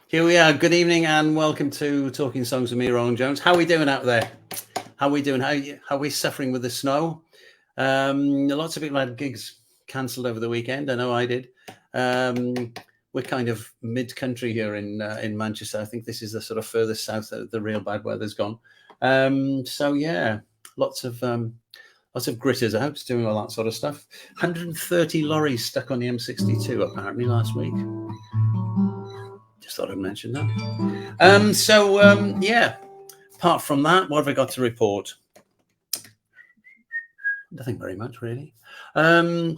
Here we are. Good evening and welcome to Talking Songs with me, Roland Jones. How are we doing out there? How are we doing? How are we suffering with the snow? Lots of people had gigs cancelled over the weekend. I know I did. We're kind of mid-country here in Manchester. I think this is the sort of furthest south that the real bad weather's gone. So yeah, lots of gritters out doing all that sort of stuff. 130 lorries stuck on the M62 apparently last week. Just thought I'd mention that. Yeah, apart from that, what have I got to report? Nothing very much, really. So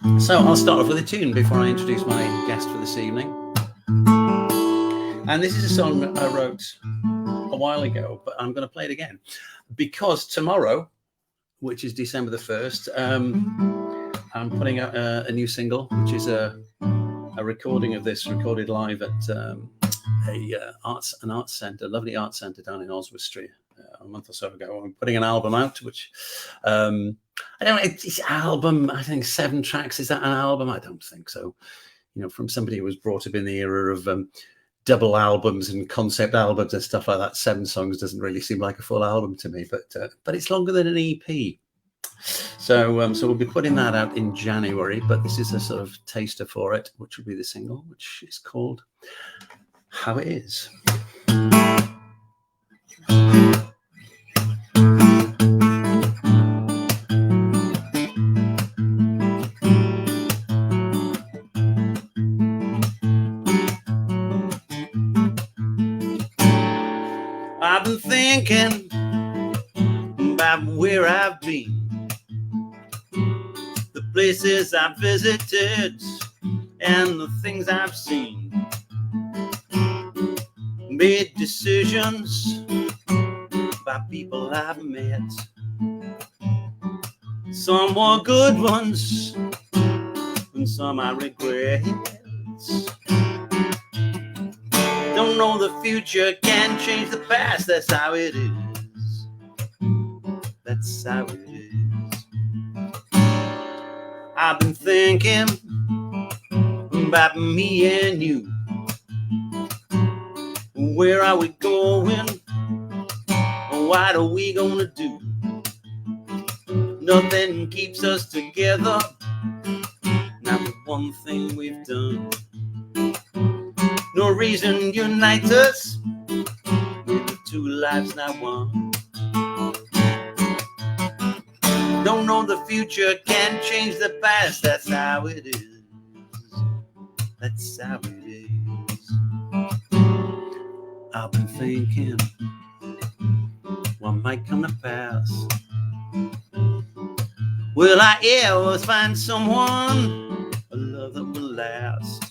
I'll start off with a tune before I introduce my guest for this evening. And this is a song that I wrote a while ago, but I'm going to play it again because tomorrow, which is December the 1st, I'm putting out a new single, which is a recording of this, recorded live at an arts centre, a lovely arts centre down in Oswestry Street a month or so ago. I'm putting an album out, which I don't know, it's album, I think 7 tracks. Is that an album? I don't think so. You know, from somebody who was brought up in the era of double albums and concept albums and stuff like that, 7 songs doesn't really seem like a full album to me, but it's longer than an EP. So we'll be putting that out in January, but this is a sort of taster for it, which will be the single, which is called How It Is. I've been thinking about where I've been, the places I've visited, and the things I've seen. Made decisions by people I've met. Some were good ones, and some I regret. Don't know the future, can't change the past. That's how it is. That's how it is. I've been thinking about me and you. Where are we going? What are we gonna do? Nothing keeps us together. Not the one thing we've done. No reason unites us. We're the 2 lives, not one. Don't know the future, can't change the past. That's how it is. That's how it is. I've been thinking what might come to pass. Will I ever find someone, a love that will last?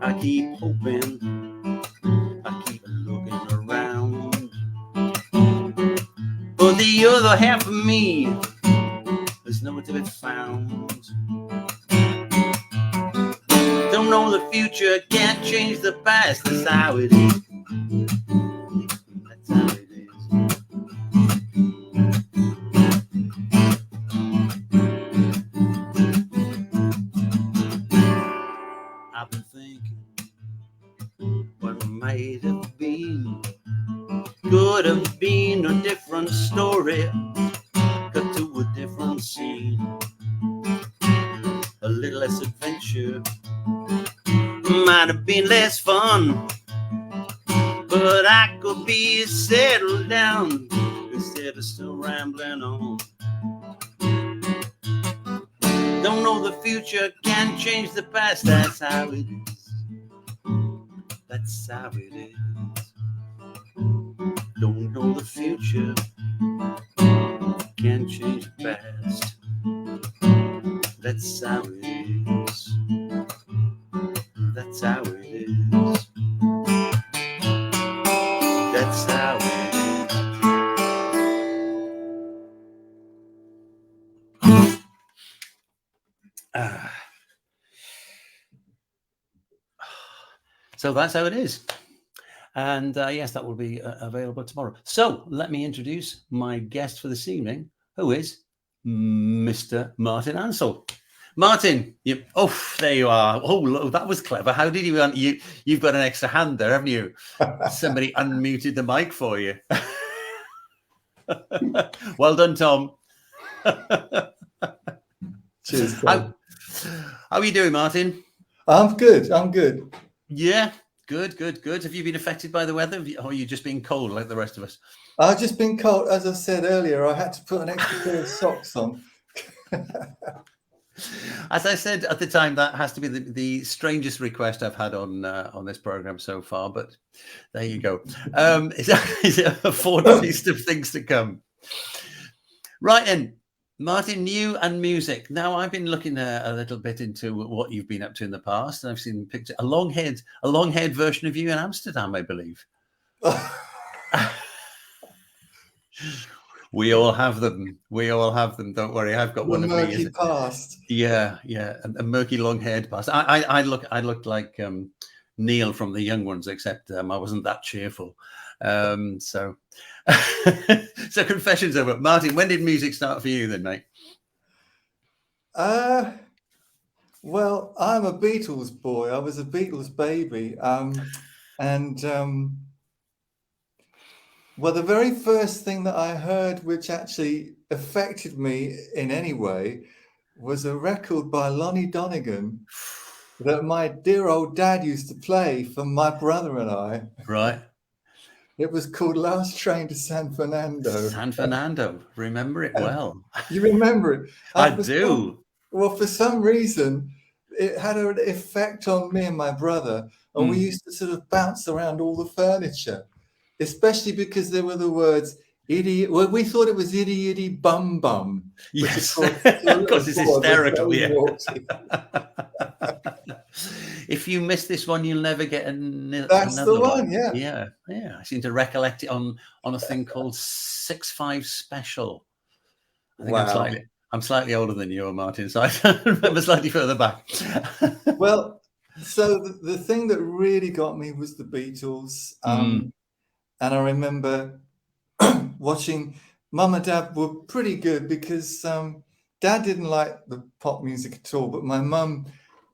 I keep hoping, I keep looking around, but the other half of me is nowhere to be found. Don't know the future, can't change the past. That's how it is. That's how it is. I've been thinking what might have been. Could have been a different story. Got to a different scene. A little less adventure. Might have been less fun, but I could be settled down instead of still rambling on. Don't know the future, can't change the past. That's how it is. That's how it is. Don't know the future, can't change the past. That's how it is. That's how it is. That's how it is. So that's how it is. And yes, that will be available tomorrow. So let me introduce my guest for this evening, who is Mr. Martin Ansell. Martin, there you are. Oh, look, that was clever. How did you've got an extra hand there, haven't you? Somebody unmuted the mic for you. Well done, Tom. Cheers, Tom. How are you doing, Martin? I'm good. Yeah, good. Have you been affected by the weather, or are you just being cold like the rest of us? I've just been cold. As I said earlier, I had to put an extra pair of socks on. As I said at the time, that has to be the strangest request I've had on this program so far. But there you go. It's a foretaste of things to come. Right then, Martin, you and music. Now, I've been looking a little bit into what you've been up to in the past, and I've seen pictures, a long-haired version of you in Amsterdam, I believe. We all have them. Don't worry, I've got one of me. Murky past. Yeah, a murky long-haired past. I looked like Neil from The Young Ones, except I wasn't that cheerful. So confessions over. Martin, when did music start for you then, mate? Well, I'm a Beatles boy. I was a Beatles baby. Well, the very first thing that I heard, which actually affected me in any way, was a record by Lonnie Donegan that my dear old dad used to play for my brother and I. Right. It was called Last Train to San Fernando. San Fernando. Remember it well. You remember it? I do. Well, for some reason, it had an effect on me and my brother, and we used to sort of bounce around all the furniture, especially because there were the words idiot. Well, we thought it was itty itty bum bum. Yes, of course, it's hysterical. Yeah. If you miss this one, you'll never get another. That's the one. Yeah. I seem to recollect it on a thing called 6-5 Special. I think I'm slightly older than you, Martin, so I remember slightly further back. Well, so the thing that really got me was the Beatles. And I remember watching. Mum and Dad were pretty good because Dad didn't like the pop music at all, but my mum,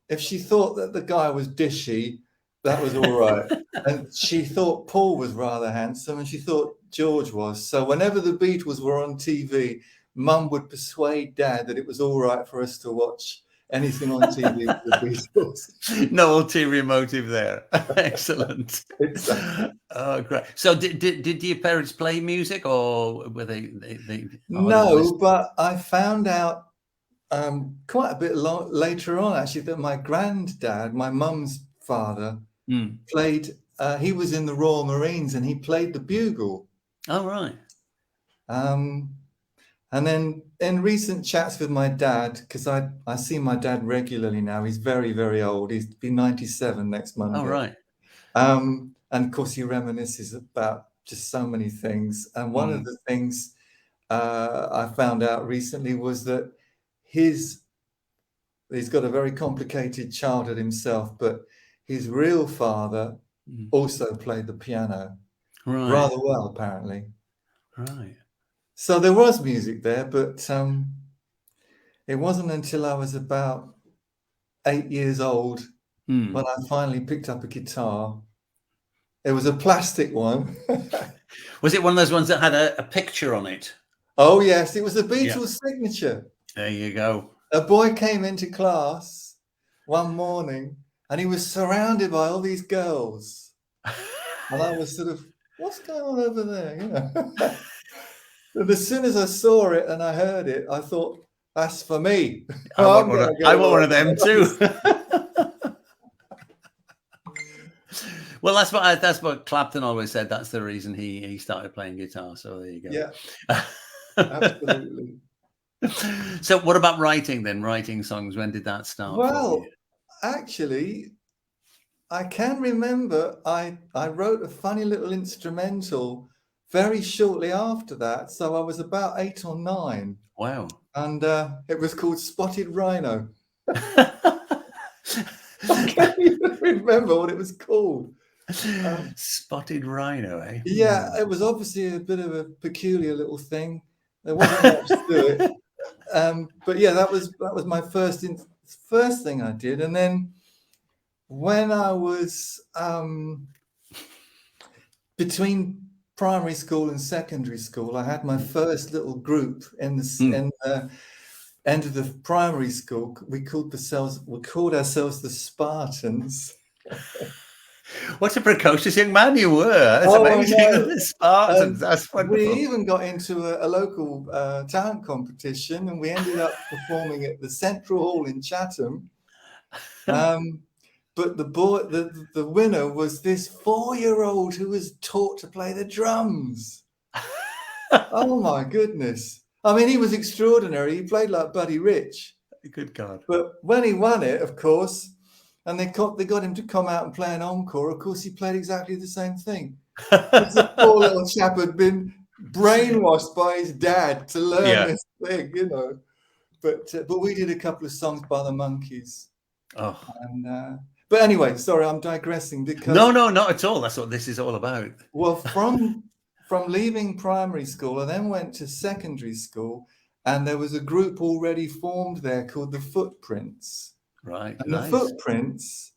if she thought that the guy was dishy, that was all right. And she thought Paul was rather handsome, and she thought George was. So whenever the Beatles were on TV, Mum would persuade Dad that it was all right for us to watch anything on TV with the Beatles. No ulterior motive there. Excellent. Exactly. Oh, great. So did your parents play music, or were they No, but I found out quite a bit later on, actually, that my granddad, my mum's father, played. He was in the Royal Marines, and he played the bugle. Oh, right. And then in recent chats with my dad, because I see my dad regularly now. He's very, very old. He's be 97 next Monday. Oh, right. And of course, he reminisces about just so many things. And one of the things I found out recently was that he's got a very complicated childhood himself, but his real father also played the piano rather well, apparently. Right. So there was music there, but it wasn't until I was about 8 years old when I finally picked up a guitar. It was a plastic one. Was it one of those ones that had a picture on it? Oh, yes. It was a Beatles signature. There you go. A boy came into class one morning and he was surrounded by all these girls. And I was sort of, what's going on over there? You know. And as soon as I saw it and I heard it, I thought, that's for me. I want one of them too. Well, that's what Clapton always said. That's the reason he started playing guitar. So there you go. Yeah, absolutely. So what about writing then? Writing songs, when did that start? Well, actually, I can remember I wrote a funny little instrumental very shortly after that. So I was about 8 or 9. Wow. And it was called Spotted Rhino. I can't even remember what it was called. Spotted Rhino, eh? Yeah, it was obviously a bit of a peculiar little thing. There wasn't much to it. but yeah, that was my first thing I did. And then when I was between primary school and secondary school, I had my first little group in the end of the primary school. We called ourselves the Spartans. What a precocious young man you were. That's Oh, I amazing. know. The Spartans. That's We wonderful. even got into a local talent competition, and we ended up performing at the Central Hall in Chatham. But the winner was this 4-year-old who was taught to play the drums. Oh my goodness! I mean, he was extraordinary. He played like Buddy Rich. Good God! But when he won it, of course, and they got him to come out and play an encore. Of course, he played exactly the same thing. The poor little chap had been brainwashed by his dad to learn this thing, you know. But we did a couple of songs by the Monkees. Oh, and but anyway, sorry, I'm digressing because no, not at all. That's what this is all about. Well, from leaving primary school, I then went to secondary school, and there was a group already formed there called the Footprints. Right. And the Footprints,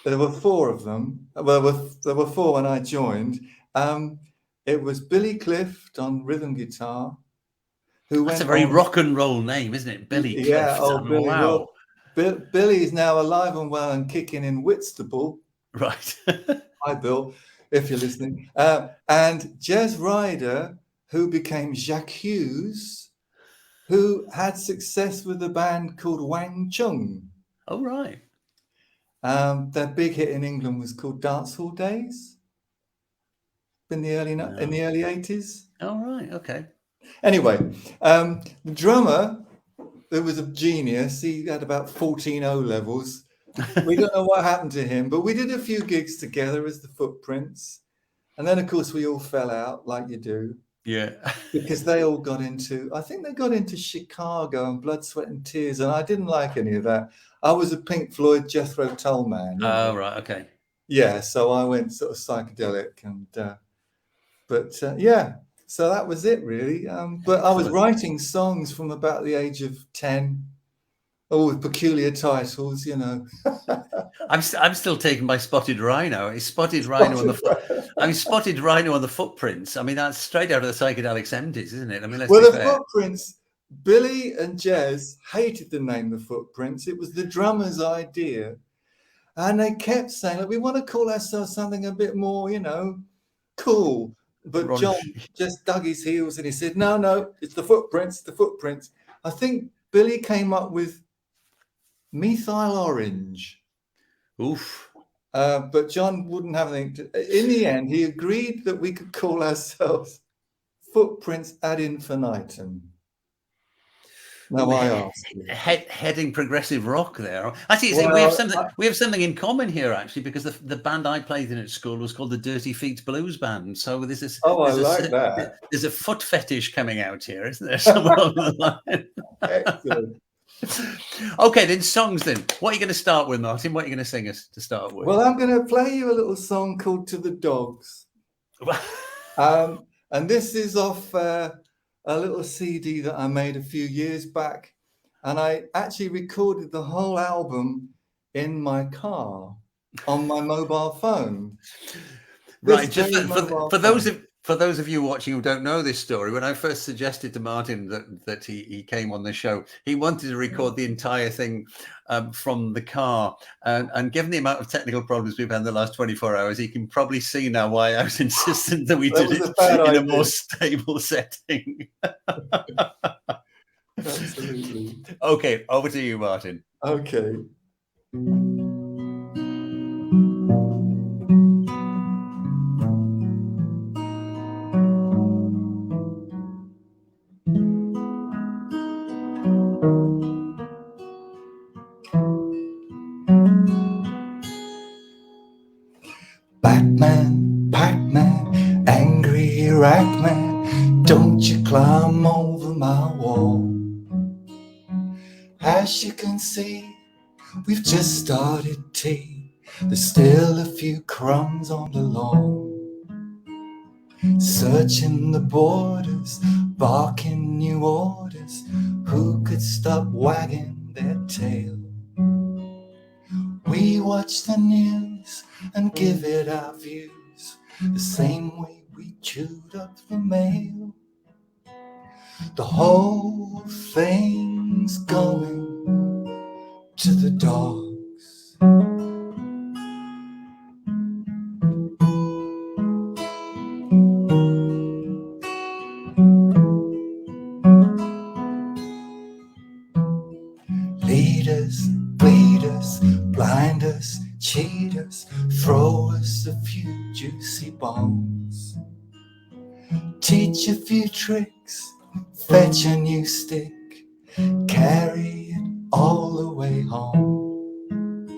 there were 4 of them. Well, there were 4 when I joined. It was Billy Clift on rhythm guitar. That's a very rock and roll name, isn't it? Billy Clift. Yeah, Billy. Wow. Well, Billy is now alive and well and kicking in Whitstable. Right. Hi, Bill, if you're listening. And Jez Ryder, who became Jacques Hughes, who had success with a band called Wang Chung. Oh, right. Their big hit in England was called Dancehall Days in the early 80s. Oh, right. Okay. Anyway, the drummer, who was a genius, he had about 14 O levels. We don't know what happened to him, but we did a few gigs together as the Footprints. And then, of course, we all fell out like you do. Yeah. Because they all got into Chicago and Blood, Sweat and Tears. And I didn't like any of that. I was a Pink Floyd, Jethro Tull man. Oh, right. Okay. Yeah. So I went sort of psychedelic yeah. So that was it, really. But I was writing songs from about the age of 10, all with peculiar titles, you know. I'm still taken by Spotted Rhino. It's Spotted Rhino on the Footprints. I mean, that's straight out of the psychedelic 70s, isn't it? I mean, the Footprints. Billy and Jez hated the name The Footprints. It was the drummer's idea, and they kept saying, "Look, we want to call ourselves something a bit more, you know, cool." But John just dug his heels and he said, no, it's the Footprints, the Footprints. I think Billy came up with methyl orange. Oof. But John wouldn't have anything in the end, he agreed that we could call ourselves Footprints ad infinitum. Now I ask you. Heading progressive rock there. Actually, we have something in common here, actually, because the band I played in at school was called the Dirty Feet Blues Band. So there's that. There's a foot fetish coming out here, isn't there? Somewhere along the line. Excellent. Okay, then songs. Then what are you going to start with, Martin? What are you going to sing us to start with? Well, I'm going to play you a little song called "To the Dogs," and this is off a little CD that I made a few years back, and I actually recorded the whole album in my car on my mobile phone. Right, just for those of you watching who don't know this story, when I first suggested to Martin that he came on the show, he wanted to record the entire thing from the car, and given the amount of technical problems we've had in the last 24 hours, he can probably see now why I was insistent that we did it in a more stable setting. Absolutely. Okay, over to you, Martin. Okay. Batman, Pac-Man, angry Iraq-man, don't you climb over my wall. As you can see, we've just started tea. There's still a few crumbs on the lawn. Searching the borders, barking new orders. who could stop wagging their tail. We watch the news and give it our views, the same way we chewed up the mail. The whole thing's going to the dogs. Lead us, bleed us, blind us, cheat us, throw us a few juicy bombs. Teach a few tricks, fetch a new stick, carry it all the way home.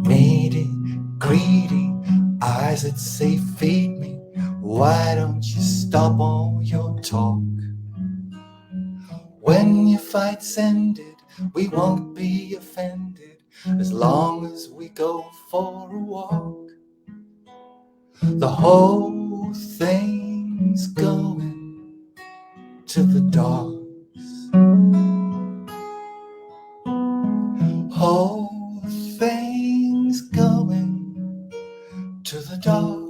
Needy, greedy, eyes that say feed me, why don't you stop all your talk? When your fight's ended, we won't be offended, as long as we go for a walk. The whole thing's going to the dogs. Whole thing's going to the dogs.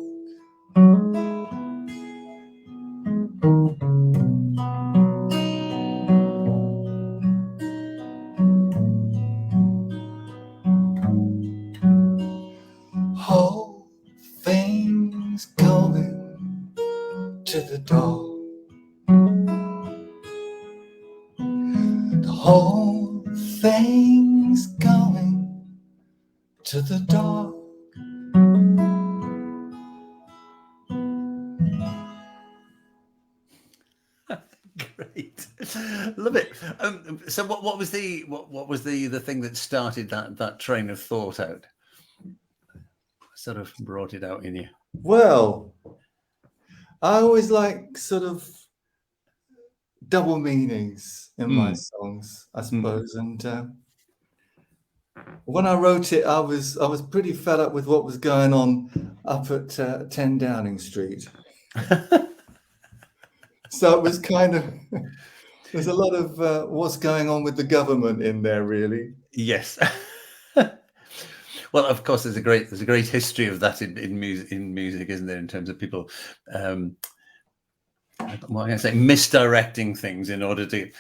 Whole thing's going to the dog. The whole thing's going to the dog. Great, love it. So, what was the thing that started that train of thought out? Sort of brought it out in you. Well, I always like sort of double meanings in my songs, I suppose. And when I wrote it, I was pretty fed up with what was going on up at 10 Downing Street. So it was kind of there's a lot of what's going on with the government in there, really. Yes. Well, of course, there's a great history of that in music, isn't there? In terms of people, what can I say, misdirecting things in order to,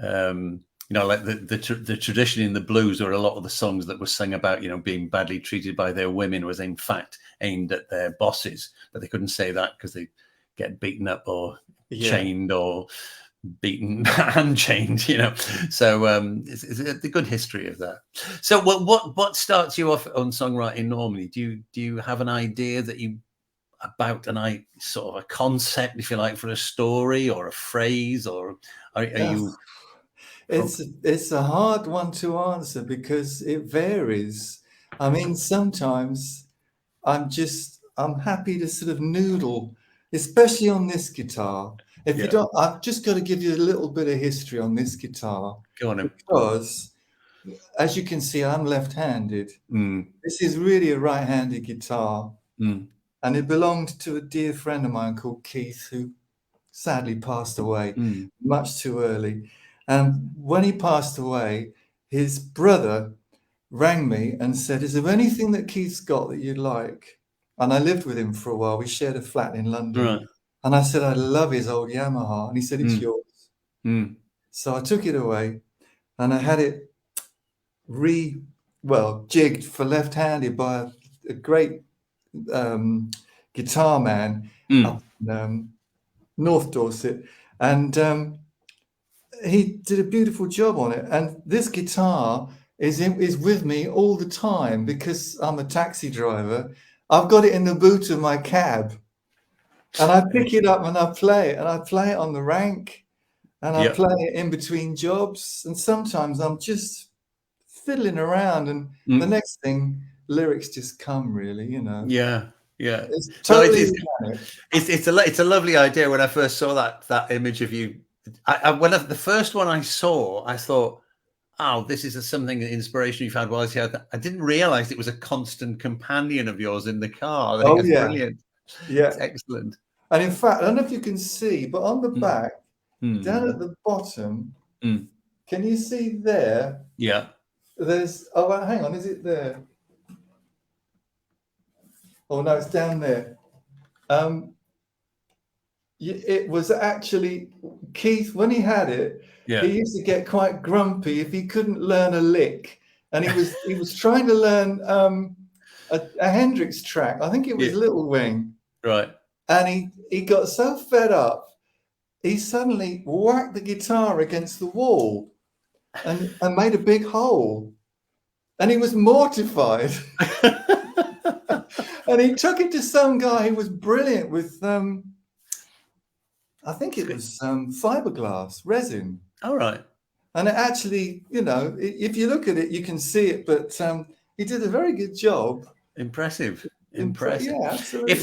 like the tradition in the blues, or a lot of the songs that were sung about, being badly treated by their women, was in fact aimed at their bosses, but they couldn't say that because they get beaten up or chained or beaten and chained, so it's a good history of that. So what starts you off on songwriting normally? Do you have an idea that about sort of a concept, if you like, for a story or a phrase, or are you? It's a hard one to answer because it varies. I mean, sometimes I'm happy to sort of noodle, especially on this guitar. If you don't, I've just got to give you a little bit of history on this guitar. Go on. Because, as you can see, I'm left-handed. This is really a right-handed guitar. And it belonged to a dear friend of mine called Keith, who sadly passed away much too early. And when he passed away, his brother rang me and said, "Is there anything that Keith's got that you'd like?" And I lived with him for a while. We shared a flat in London. Right. And I said, "I love his old Yamaha." And he said, "It's yours." So I took it away and I had it jigged for left-handed by a great guitar man up in North Dorset. And he did a beautiful job on it. And this guitar is with me all the time because I'm a taxi driver. I've got it in the boot of my cab. And I pick it up and I play it. And I play it on the rank. And I play it in between jobs. And sometimes I'm just fiddling around. And the next thing, lyrics just come, really, Yeah. It's totally it's a lovely idea. When I first saw that image of you, the first one I saw, I thought, "Oh, this is something, inspiration you've had while you're out." I didn't realize it was a constant companion of yours in the car. I think it's brilliant. Yeah, it's excellent. And in fact, I don't know if you can see, but on the back, down at the bottom, Can you see there? Yeah. There's, oh, hang on, is it there? Oh, no, it's down there. It was actually Keith, when he had it, Yeah. he used to get quite grumpy if he couldn't learn a lick. And he was trying to learn a Hendrix track. I think it was Little Wing. Right. And he got so fed up, he suddenly whacked the guitar against the wall and made a big hole. And he was mortified. And he took it to some guy who was brilliant with, I think it was fiberglass, resin. All right. And it actually, you know, if you look at it, you can see it. But he did a very good job. Impressive. Yeah, absolutely.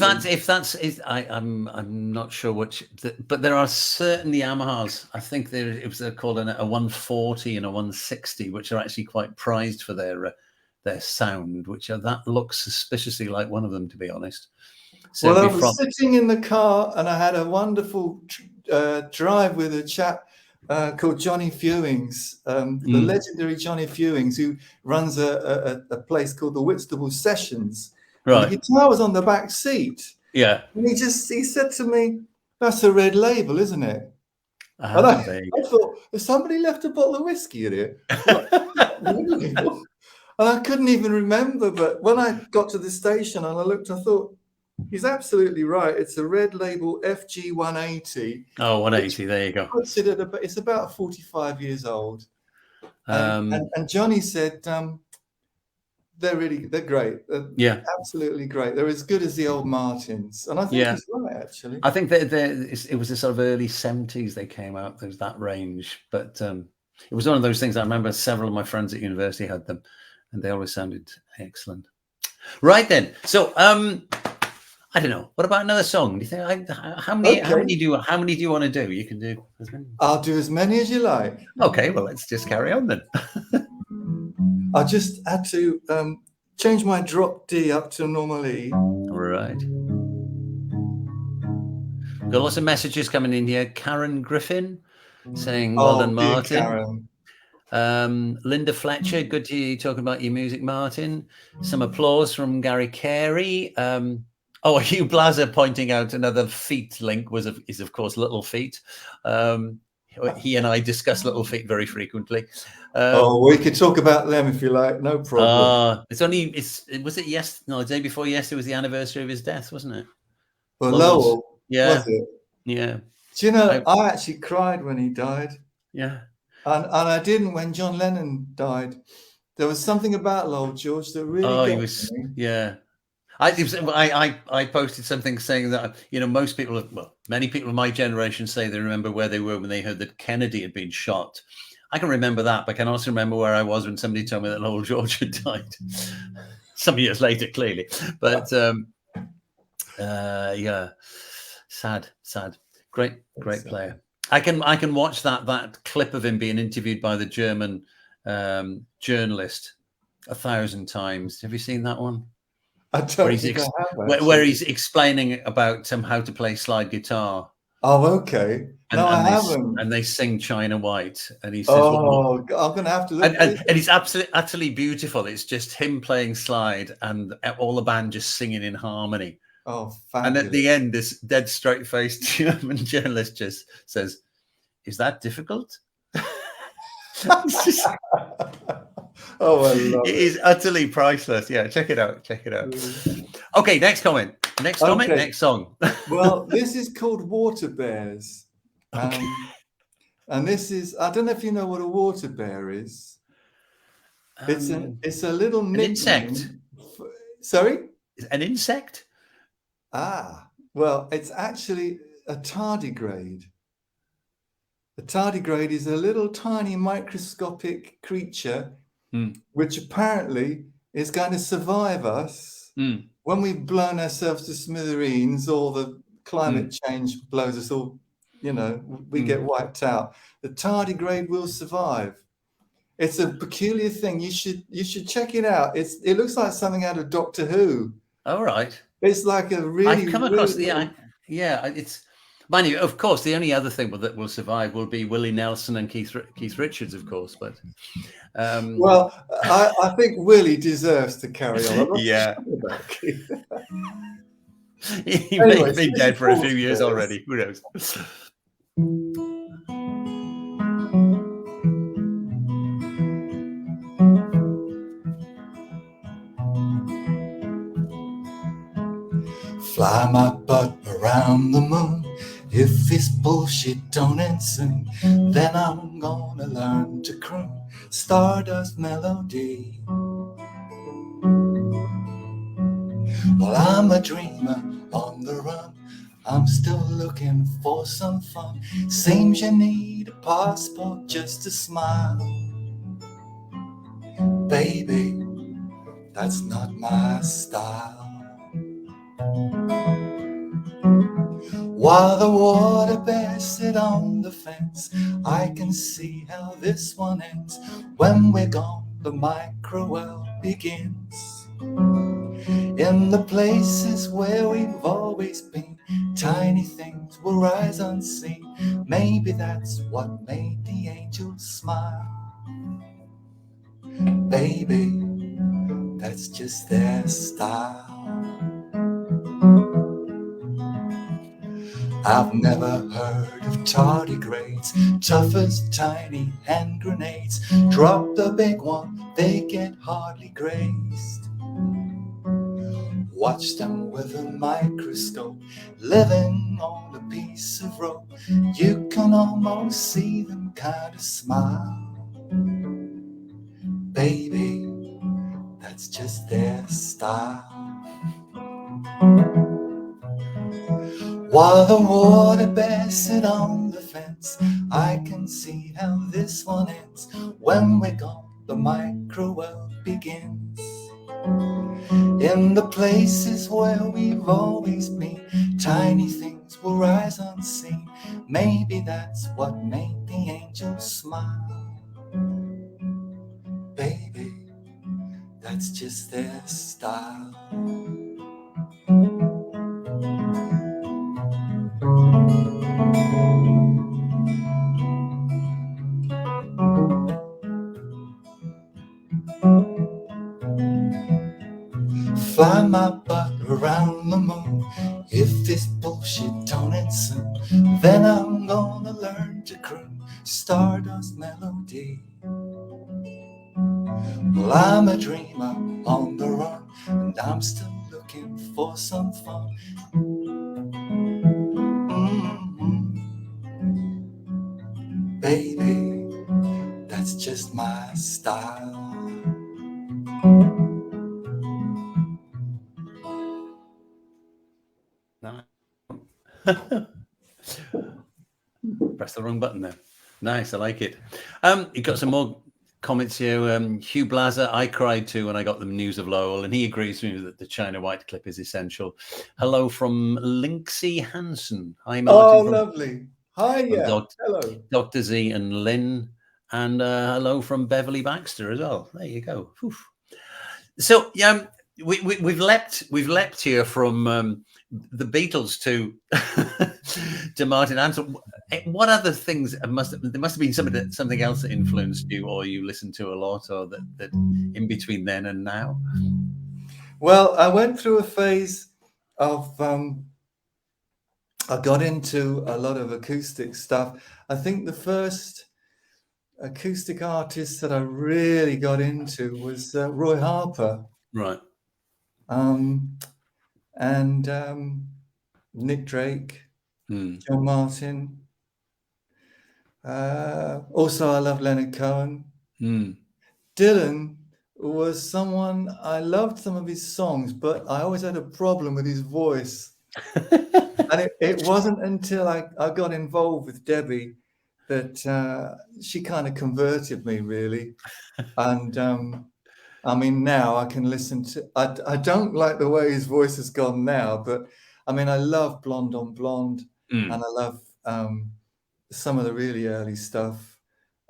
I'm not sure which, but there are certainly Yamahas. I think they're called a 140 and a 160, which are actually quite prized for their sound, that looks suspiciously like one of them, to be honest. So well, I was sitting in the car and I had a wonderful drive with a chap called Johnny Fewings, the legendary Johnny Fewings, who runs a place called the Whitstable Sessions. Right. The guitar was on the back seat. Yeah. And he said to me, "That's a Red Label, isn't it?" And I thought, if somebody left a bottle of whiskey in it. And I couldn't even remember. But when I got to the station and I looked, I thought, he's absolutely right. It's a Red Label FG 180. Oh, 180. There you go. It's about 45 years old. And Johnny said, they're great. Absolutely great. They're as good as the old Martins. And I think he's right, actually. I think it was the sort of early 70s they came out. There's that range. But it was one of those things. I remember several of my friends at university had them, and they always sounded excellent. Right then. So I don't know. What about another song? Do you think? How many do you want to do? You can do as many. I'll do as many as you like. Okay. Well, let's just carry on then. I just had to change my drop D up to normal E. Right. Got lots of messages coming in here. Karen Griffin saying, "Well done, Martin." Karen. Linda Fletcher, good to hear you talking about your music, Martin. Some applause from Gary Carey. Hugh Blazer pointing out another Feet link is of course Little Feet. He and I discuss Little Feet very frequently. We could talk about them if you like, no problem. The day before yesterday was the anniversary of his death, wasn't it? Well, Lowell, yeah, was it? Yeah. Do you know, I actually cried when he died. Yeah. And I didn't when John Lennon died. There was something about Lowell George that really got me. Yeah. I posted something saying that, many people of my generation say they remember where they were when they heard that Kennedy had been shot. I can remember that, but I can also remember where I was when somebody told me that Lowell George had died. Some years later, clearly. But sad. Great player. I can watch that clip of him being interviewed by the German journalist 1,000 times. Have you seen that one? I don't think I have, where he's explaining about how to play slide guitar. Oh, okay. No, I haven't. And they sing China White, and he says, I'm going to have to look. And it's utterly beautiful. It's just him playing slide and all the band just singing in harmony. Oh, fabulous. And at the end, this dead straight-faced German journalist just says, "Is that difficult?" Oh, I love it. It is utterly priceless. Yeah, check it out. Okay, next comment. Next song. Well, this is called Water Bears. And this is, I don't know if you know what a water bear is. It's a little an insect. Sorry? An insect? Well, it's actually a tardigrade. A tardigrade is a little tiny microscopic creature which apparently is going to survive us when we've blown ourselves to smithereens, or the climate change blows us all, we get wiped out. The tardigrade will survive. It's a peculiar thing. You should check it out. It looks like something out of Doctor Who. All right. It's like a really. I've come across Mind you, of course, the only other thing that will survive will be Willie Nelson and Keith Richards, of course. But well, I think Willie deserves to carry on. I'm not yeah, sure about Keith. he may Anyway, so be this dead is for a Paul's few years choice. already. Who knows? Fly my butt around the moon. If this bullshit don't end soon, then I'm gonna learn to croon Stardust melody. Well, I'm a dreamer on the run. I'm still looking for some fun. Seems you need a passport just to smile. Baby, that's not my style. While the water bears sit on the fence, I can see how this one ends. When we're gone, the micro world begins. In the places where we've always been, tiny things will rise unseen. Maybe that's what made the angels smile. Baby, that's just their style. I've never heard of tardigrades, tough as tiny hand grenades. Drop the big one, they get hardly grazed. Watch them with a microscope, living on a piece of rope. You can almost see them kind of smile. Baby, that's just their style. While the water bears sit on the fence, I can see how this one ends. When we're gone, the micro world begins. In the places where we've always been, tiny things will rise unseen. Maybe that's what made the angels smile. Baby, that's just their style. Fly my butt around the moon. If this bullshit don't end soon, then I'm gonna learn to croon Stardust melody. Well, I'm a dreamer on the run, and I'm still looking for some fun. Baby, that's just my style. No. Press the wrong button there. Nice, I like it. You got some more comments here. Hugh Blazer, I cried too when I got the news of Lowell, and he agrees with me that the China White clip is essential. Hello from Linksy Hansen. Hi, Martin. Oh, lovely. Hi, yeah. Hello. Dr. Z and Lynn, and hello from Beverly Baxter as well. There you go. Oof. So yeah, we've leapt here from the Beatles to to Martin Ansell. What other things there must have been something else that influenced you, or you listened to a lot, or that in between then and now? Well, I went through a phase of I got into a lot of acoustic stuff. I think the first acoustic artist that I really got into was Roy Harper. Right. And Nick Drake, John Martin. Also, I love Leonard Cohen. Dylan was someone, I loved some of his songs, but I always had a problem with his voice. And it wasn't until I got involved with Debbie that she kind of converted me, really. And I mean, now I can listen to, I don't like the way his voice has gone now, but I mean, I love Blonde on Blonde, and I love some of the really early stuff.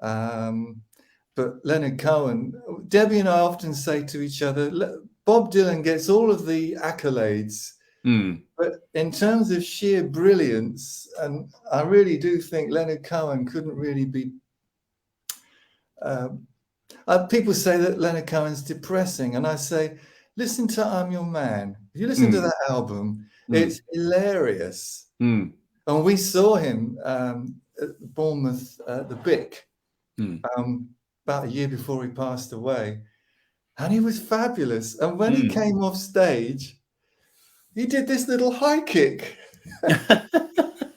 But Leonard Cohen, Debbie and I often say to each other, Bob Dylan gets all of the accolades, But in terms of sheer brilliance, and I really do think Leonard Cohen couldn't really be. People say that Leonard Cohen's depressing, and I say, listen to "I'm Your Man." If you listen to that album, it's hilarious. And we saw him at Bournemouth at the Bic about a year before he passed away, and he was fabulous. And when he came off stage, he did this little high kick.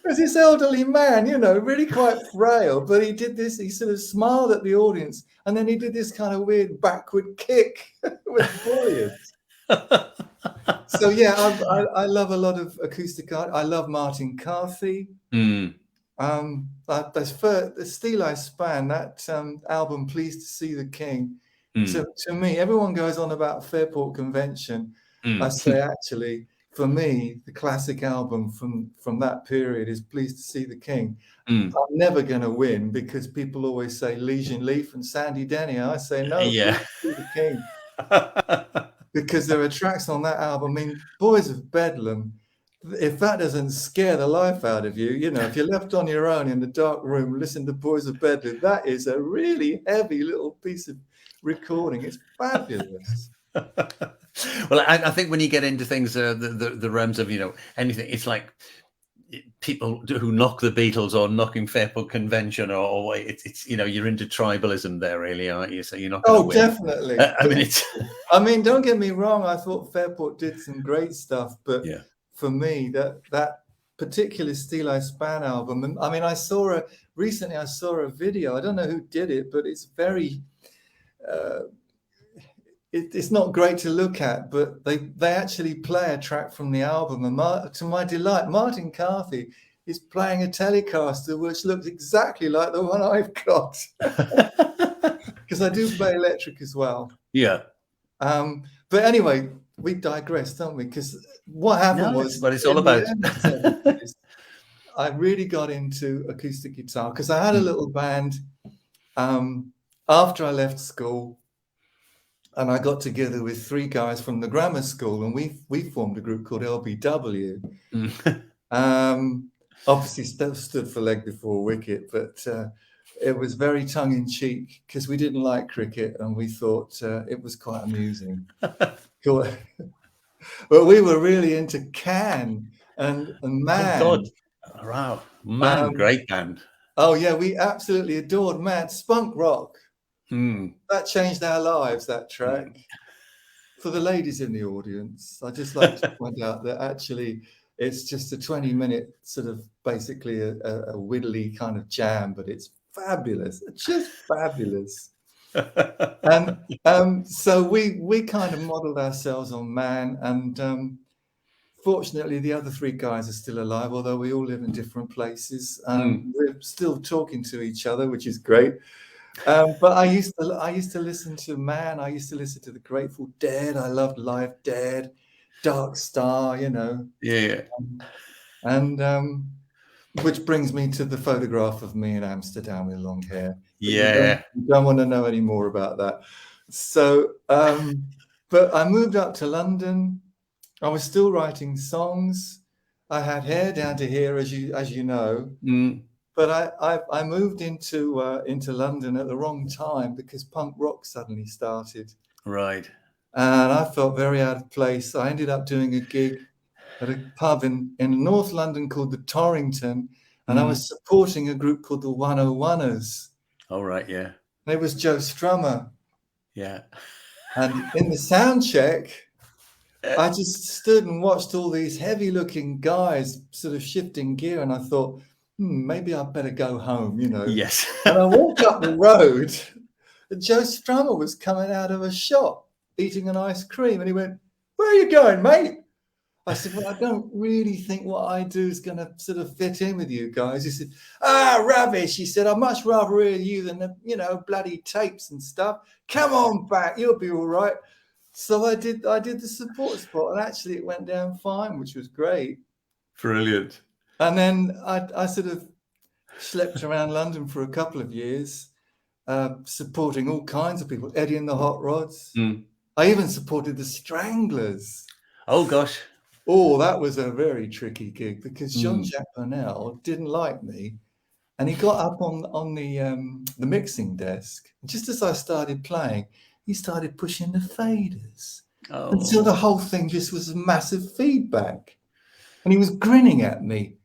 As this elderly man, you know, really quite frail, but he did this. He sort of smiled at the audience, and then he did this kind of weird backward kick. It was brilliant. So yeah, I love a lot of acoustic art. I love Martin Carthy. The Steely Span, that album, "Pleased to See the King." To me, everyone goes on about Fairport Convention. I say, actually, for me, the classic album from that period is "Pleased to See the King." I'm never going to win because people always say Legion Leaf and Sandy Denny. I say no, Yeah. Pleased to See the King. Because there are tracks on that album. I mean, Boys of Bedlam, if that doesn't scare the life out of you, you know, if you're left on your own in the dark room, listen to Boys of Bedlam, that is a really heavy little piece of recording. It's fabulous. Well, I think when you get into things, the realms of, you know, anything, it's like people who knock the Beatles or knocking Fairport Convention, or it's you know, you're into tribalism there, really, aren't you? So you're not going to win. Definitely. I mean, don't get me wrong. I thought Fairport did some great stuff, but for me, that particular Steely Span album, and I mean, recently I saw a video. I don't know who did it, but it's very. It's not great to look at, but they actually play a track from the album, and to my delight, Martin Carthy is playing a Telecaster which looks exactly like the one I've got, because I do play electric as well. Yeah. But anyway, we digress, don't we? Because what happened was, what it's all about. I really got into acoustic guitar because I had a little band after I left school. And I got together with 3 guys from the grammar school, and we formed a group called LBW. Obviously stood for leg before wicket, but it was very tongue-in-cheek because we didn't like cricket, and we thought it was quite amusing. But we were really into Can and Man. Oh, God. Wow. Man, great band. Oh, yeah, we absolutely adored Man. Spunk rock. That changed our lives, that track. For the ladies in the audience, I'd just like to point out that actually it's just a 20-minute sort of basically a widdly kind of jam, but it's fabulous. It's just fabulous. And so we kind of modeled ourselves on Man, and fortunately the other 3 guys are still alive, although we all live in different places. We're still talking to each other, which is great. But I used to listen to Man. I used to listen to the Grateful Dead. I loved Live Dead, Dark Star, you know. Yeah. And which brings me to the photograph of me in Amsterdam with long hair. Yeah. You don't want to know any more about that. So, but I moved up to London. I was still writing songs. I had hair down to here, as you know. But I moved into London at the wrong time because punk rock suddenly started. Right. And I felt very out of place. I ended up doing a gig at a pub in North London called the Torrington, and I was supporting a group called the 101ers. Oh, right, yeah. And it was Joe Strummer. Yeah. And in the sound check, I just stood and watched all these heavy-looking guys sort of shifting gear, and I thought, maybe I'd better go home, you know. Yes. And I walked up the road, and Joe Strummer was coming out of a shop eating an ice cream, and he went, "Where are you going, mate?" I said, "Well, I don't really think what I do is going to sort of fit in with you guys." He said, "Rubbish." He said, "I'd much rather hear you than the, bloody tapes and stuff. Come on back, you'll be all right." So I did the support spot, and actually it went down fine, which was great. Brilliant. And then I sort of slept around London for a couple of years, supporting all kinds of people. Eddie and the Hot Rods. I even supported the Stranglers. Oh, gosh. Oh, that was a very tricky gig because Mm. Jean-Jacques Burnel didn't like me, and he got up on the mixing desk. Just as I started playing, he started pushing the faders until the Oh, whole thing just was massive feedback, and he was grinning at me.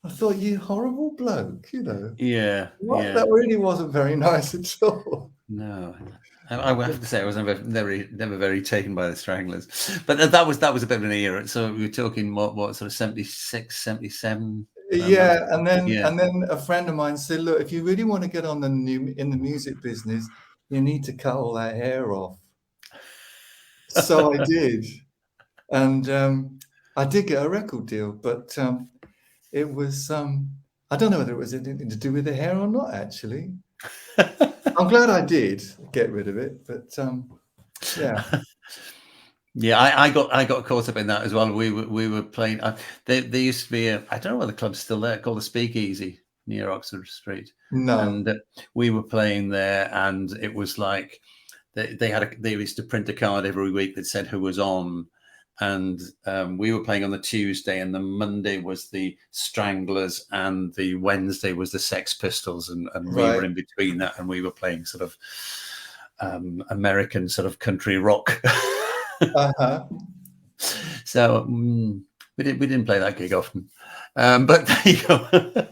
I thought, you horrible bloke, you know. yeah, What? yeah. That really wasn't very nice at all. No, I would have to say I was never very taken by the Stranglers, but that was a bit of an era. So we were talking what sort of 76, 77, around those. Yeah, Yeah. and then a friend of mine said, "Look, if you really want to get on in the music business, you need to cut all that hair off." So I did, and I did get a record deal, but it was I don't know whether it was anything to do with the hair or not. Actually, I'm glad I did get rid of it, but yeah, Yeah, I got caught up in that as well. We were playing. There used to be I don't know whether the club's still there, called the Speakeasy near Oxford Street, no, and we were playing there, and it was like they used to print a card every week that said who was on, and we were playing on the Tuesday, and the Monday was the Stranglers, and the Wednesday was the Sex Pistols, and we were right, in between that, and we were playing sort of American sort of country rock. uh-huh. So we didn't play that gig often, but there you go.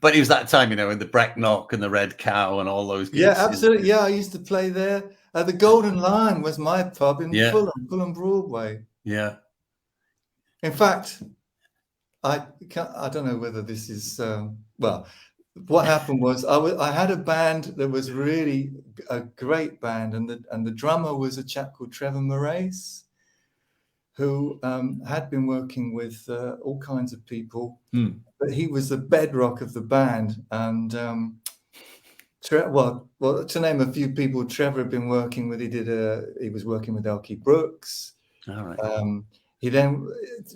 But it was that time, with the Bracknock and the Red Cow and all those Yeah, gigs. absolutely. Yeah, I usused to play there. The Golden Lion was my pub in Yeah, Fulham Broadway. yeah. In fact, I don't know whether this is well. What happened was I had a band that was really a great band, and the drummer was a chap called Trevor Moraes, who had been working with all kinds of people, but he was the bedrock of the band. And well, to name a few people, Trevor had been working with. He was working with Elkie Brooks. All right. He then,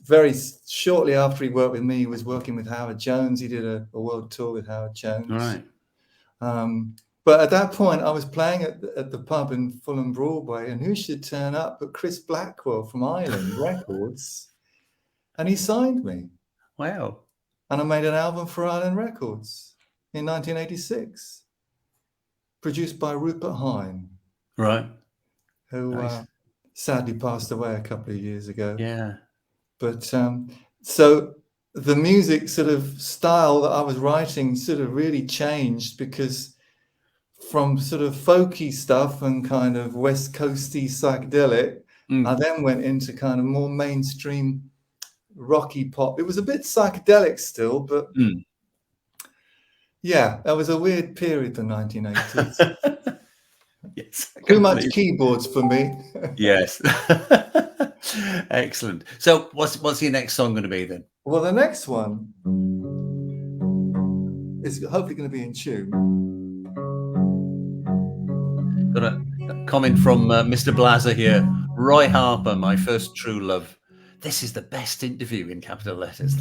very shortly after he worked with me, he was working with Howard Jones. He did a world tour with Howard Jones. All right. But at that point, I was playing at the pub in Fulham Broadway, and who should turn up but Chris Blackwell from Island Records, and he signed me. Wow. And I made an album for Island Records in 1986, produced by Rupert Hine, Right. who Nice. sadly passed away a couple of years ago. Yeah. But so the music sort of style that I was writing sort of really changed, because from sort of folky stuff and kind of West Coasty psychedelic, I then went into kind of more mainstream rocky pop. It was a bit psychedelic still, but yeah, that was a weird period, the 1980s. Yes. Too much keyboards for me. Yes. Excellent. So what's your next song going to be then? Well, the next one is hopefully going to be in tune. Got a comment from Mr. Blazer here. Roy Harper, my first true love. This is the best interview in capital letters.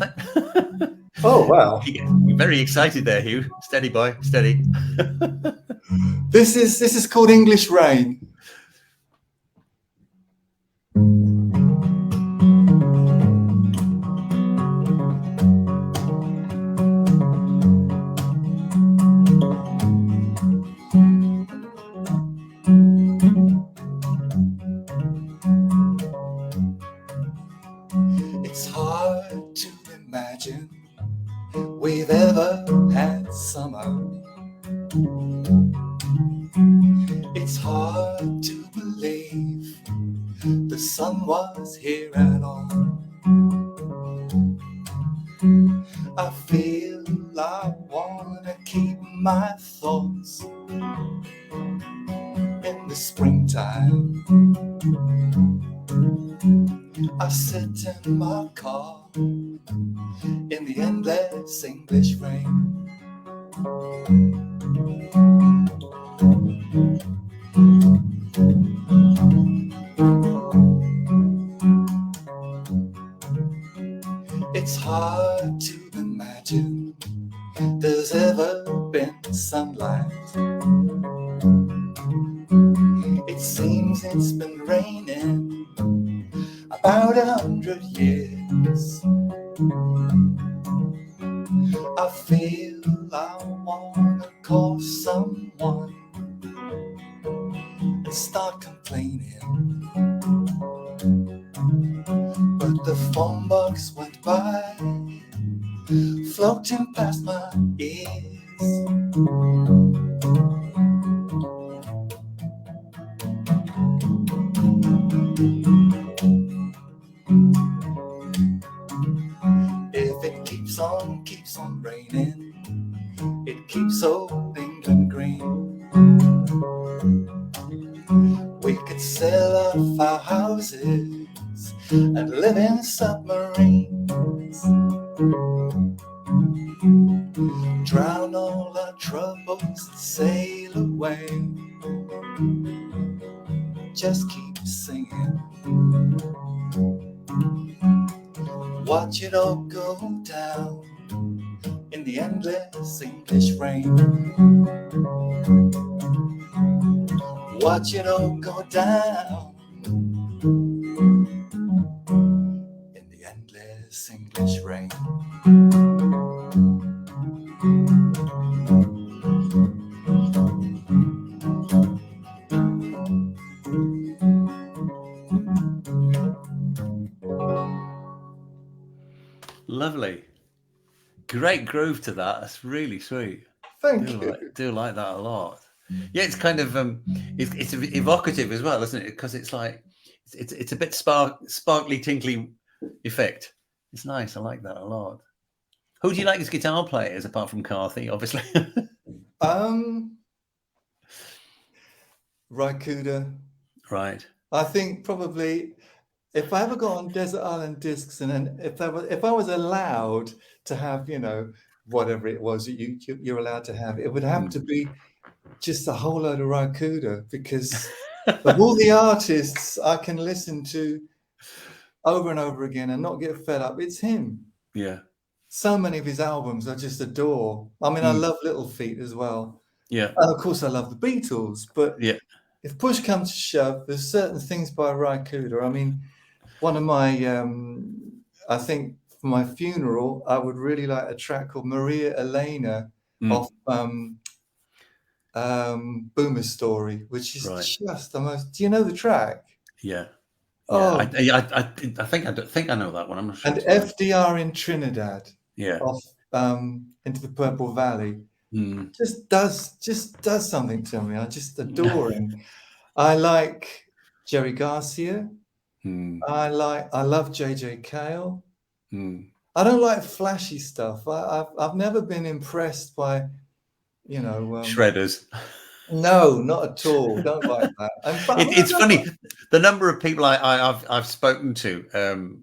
Oh, wow. You're very excited there, Hugh. Steady, boy. Steady. This is called English Rain. It's hard to imagine we've ever had summer. It's hard to believe the sun was here at all. I feel I wanna keep my thoughts in the springtime. I sit in my car in the endless English rain. It's hard to imagine there's ever been sunlight. It seems it's been raining about 100 years. I feel I wanna call someone and start complaining, but the phone box went by, floating past my ears. If it keeps on raining, it keeps old England green. We could sell off our houses and live in submarines, drown all our troubles and sail away. Just keep singing, watch it all go down in the endless English rain. Watch it all go down in the endless English rain. Lovely. Great groove to that. That's really sweet. Thank you. Do like that a lot. Yeah, it's kind of it's evocative as well, isn't it? Because it's like it's a bit sparkly, tinkly effect. It's nice. I like that a lot. Who do you like as guitar players apart from Carthy, obviously? Raikuda. Right. I think probably if I ever got on Desert Island Discs, and then if I was allowed to have, you know, whatever it was that you're allowed to have, it would have to be just a whole load of Raikuda, because of all the artists I can listen to over and over again and not get fed up, it's him. Yeah. So many of his albums I just adore. I mean, I love Little Feat as well. Yeah. And of course I love the Beatles, but yeah, if push comes to shove, there's certain things by Raikuda. I mean, one of my, I think for my funeral, I would really like a track called Maria Elena off Boomer Story, which is just the most. Do you know the track? Yeah. Oh, I think I know that one. I'm not sure. And FDR in Trinidad. Yeah. Off Into the Purple Valley. Just does something to me. I just adore him. I like Jerry Garcia. I love JJ Cale. I don't like flashy stuff. I've never been impressed by, you know, shredders. No, not at all. Don't like that. It's funny, the number of people I've spoken to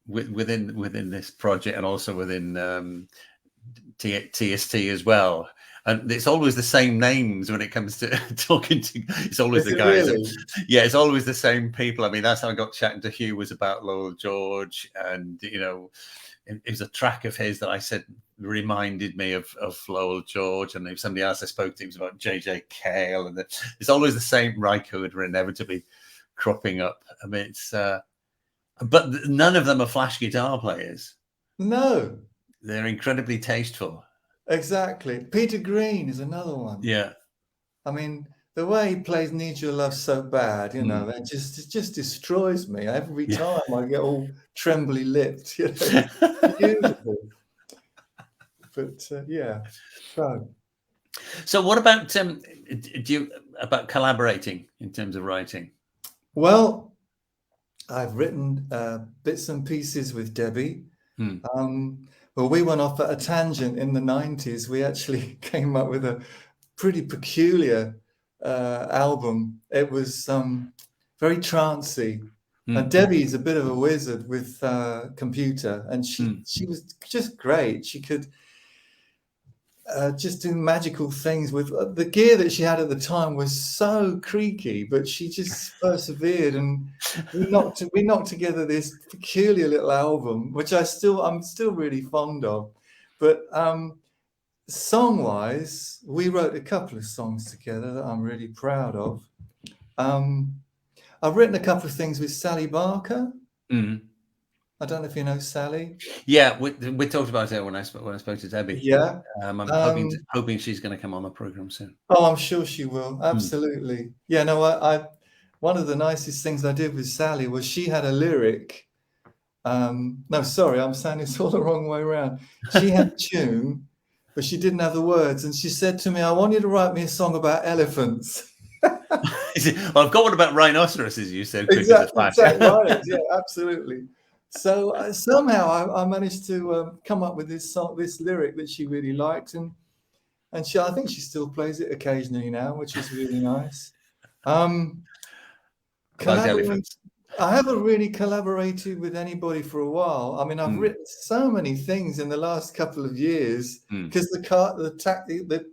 within this project, and also within TST as well. And it's always the same names when it comes to talking to. It's always the guys. Really? Yeah, it's always the same people. I mean, that's how I got chatting to Hugh, was about Lowell George, and you know, it was a track of his that I said reminded me of Lowell George, and if somebody else I spoke to, it was about JJ Cale, and it's always the same Raikuda inevitably cropping up. I mean, it's but none of them are flash guitar players. No, they're incredibly tasteful. Exactly. Peter Green is another one. Yeah. I mean, the way he plays Need Your Love So Bad, you know, it just destroys me. Every time I get all trembly lipped, you know, it's beautiful. But yeah. So what about about collaborating in terms of writing? Well, I've written bits and pieces with Debbie. Well, we went off at a tangent in the 90s. We actually came up with a pretty peculiar album. It was very trancey. And Debbie's a bit of a wizard with computer, and she was just great. She could just do magical things with the gear that she had at the time. Was so creaky, but she just persevered, and we knocked together this peculiar little album, which I'm still really fond of. But song-wise, we wrote a couple of songs together that I'm really proud of. I've written a couple of things with Sally Barker. Mm. I don't know if you know Sally. Yeah, we talked about it when I spoke to Debbie. Yeah. I'm Um, hoping she's going to come on the program soon. oh, I'm sure she will. Absolutely. Yeah, no, I one of the nicest things I did with Sally was she had a lyric. No, sorry, I'm saying it's all the wrong way around. She had a tune, but she didn't have the words. And she said to me, I want you to write me a song about elephants. Well, I've got one about rhinoceroses, you said, quick as a flash. Exactly right. Yeah, absolutely. So somehow I managed to come up with this song, this lyric that she really liked, and I think she still plays it occasionally now, which is really nice. About elephants. I haven't really collaborated with anybody for a while. I mean, I've written so many things in the last couple of years because the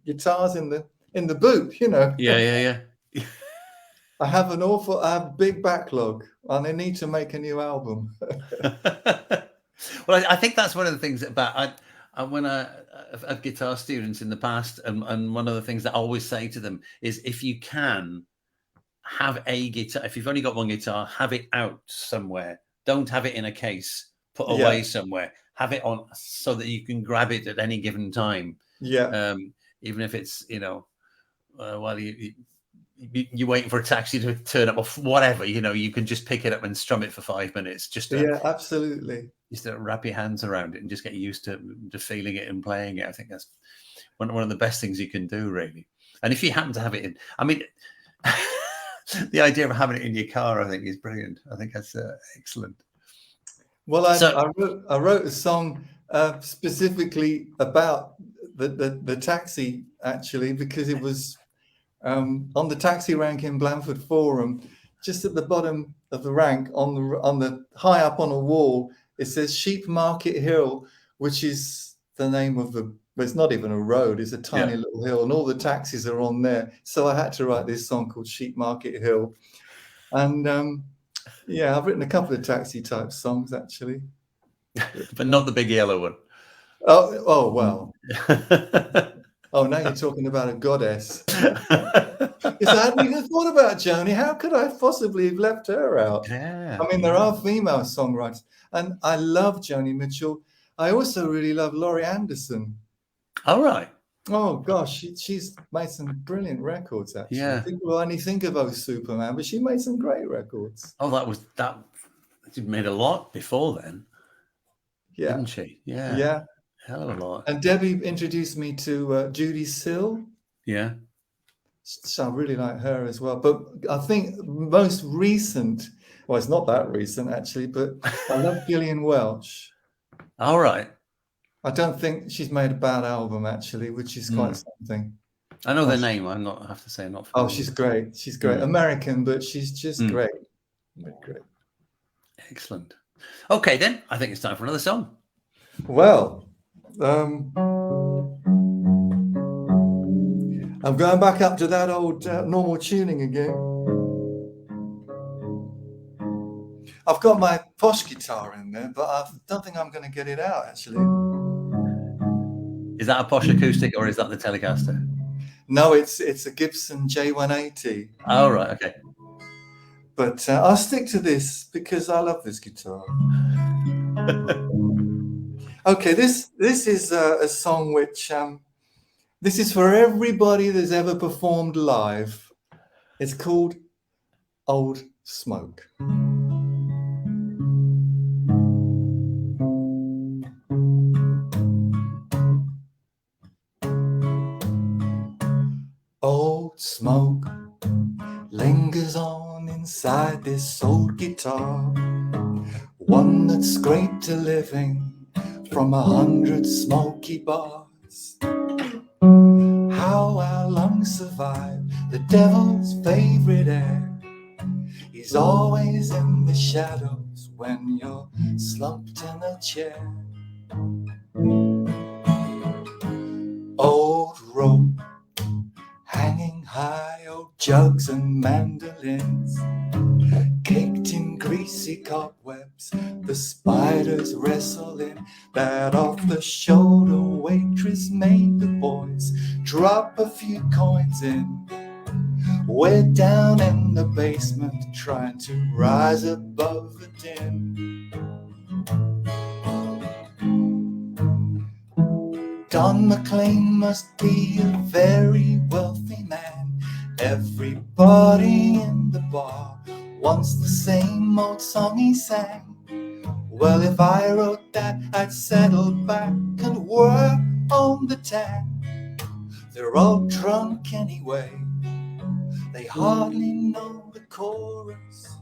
guitars in the boot, you know. Yeah. I have a big backlog, and I need to make a new album. Well, I think that's one of the things about when I've had guitar students in the past, and one of the things that I always say to them is, if you can have a guitar, if you've only got one guitar, have it out somewhere. Don't have it in a case put away somewhere. Have it on so that you can grab it at any given time. Yeah. Even if it's, while you're waiting for a taxi to turn up or whatever, you can just pick it up and strum it for 5 minutes. Just Absolutely. Just to wrap your hands around it and just get used to feeling it and playing it. I think that's one of the best things you can do, really. And if you happen to have it in, I mean, the idea of having it in your car, I think, is brilliant. I think that's excellent. Well, I wrote a song specifically about the taxi, actually, because it was on the taxi rank in Blandford Forum, just at the bottom of the rank, on the high up on a wall, it says Sheep Market Hill, which is the name of it's not even a road, it's a tiny little hill, and all the taxis are on there. So I had to write this song called Sheep Market Hill. And I've written a couple of taxi type songs, actually. But not the big yellow one. Oh well. Oh, now you're talking about a goddess. Yes, I hadn't even thought about Joni. How could I possibly have left her out? Yeah. I mean, there are female songwriters, and I love Joni Mitchell. I also really love Laurie Anderson. All right. Oh gosh, she's made some brilliant records, actually. Yeah. People only think of Oh Superman, but she made some great records. Oh, she made a lot before then. Yeah. Didn't she? Yeah. Yeah. Hell of a lot. And Debbie introduced me to Judy Sill. Yeah. So I really like her as well. But I think most recent, well, it's not that recent actually, but I love Gillian Welch. All right. I don't think she's made a bad album actually, which is quite something. I know their name. I have to say, I'm not familiar. Oh, she's great. She's great. American, but she's just great. Great. Excellent. Okay, then I think it's time for another song. Well, I'm going back up to that old normal tuning again. I've got my posh guitar in there, but I don't think I'm going to get it out, actually. Is that a posh acoustic or is that the Telecaster? No, it's a Gibson J180. Oh, right, okay. But I'll stick to this because I love this guitar. Okay, this is a song which... this is for everybody that's ever performed live. It's called Old Smoke. Old smoke lingers on inside this old guitar, one that scraped a living from 100 smoky bars. How our lungs survive the devil's favorite air. He's always in the shadows when you're slumped in a chair. Old rope hanging high, old jugs and mandolins, caked in greasy cobwebs, the spiders wrestle in. That off-the-shoulder waitress made the boys drop a few coins in. Way down in the basement, trying to rise above the din. Don McLean must be a very wealthy man. Everybody in the bar wants the same old song he sang. Well, if I wrote that, I'd settle back and work on the tan. They're all drunk anyway, they hardly know the chorus.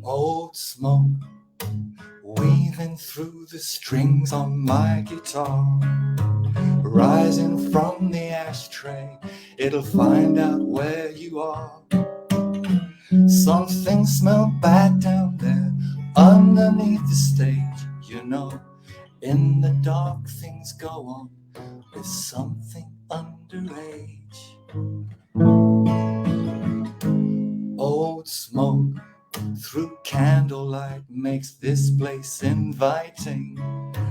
Old smoke weaving through the strings on my guitar, rising from the ashtray, it'll find out where you are. Something smells bad down there underneath the stage, you know. In the dark things go on, there's something underage. Old smoke through candlelight makes this place inviting.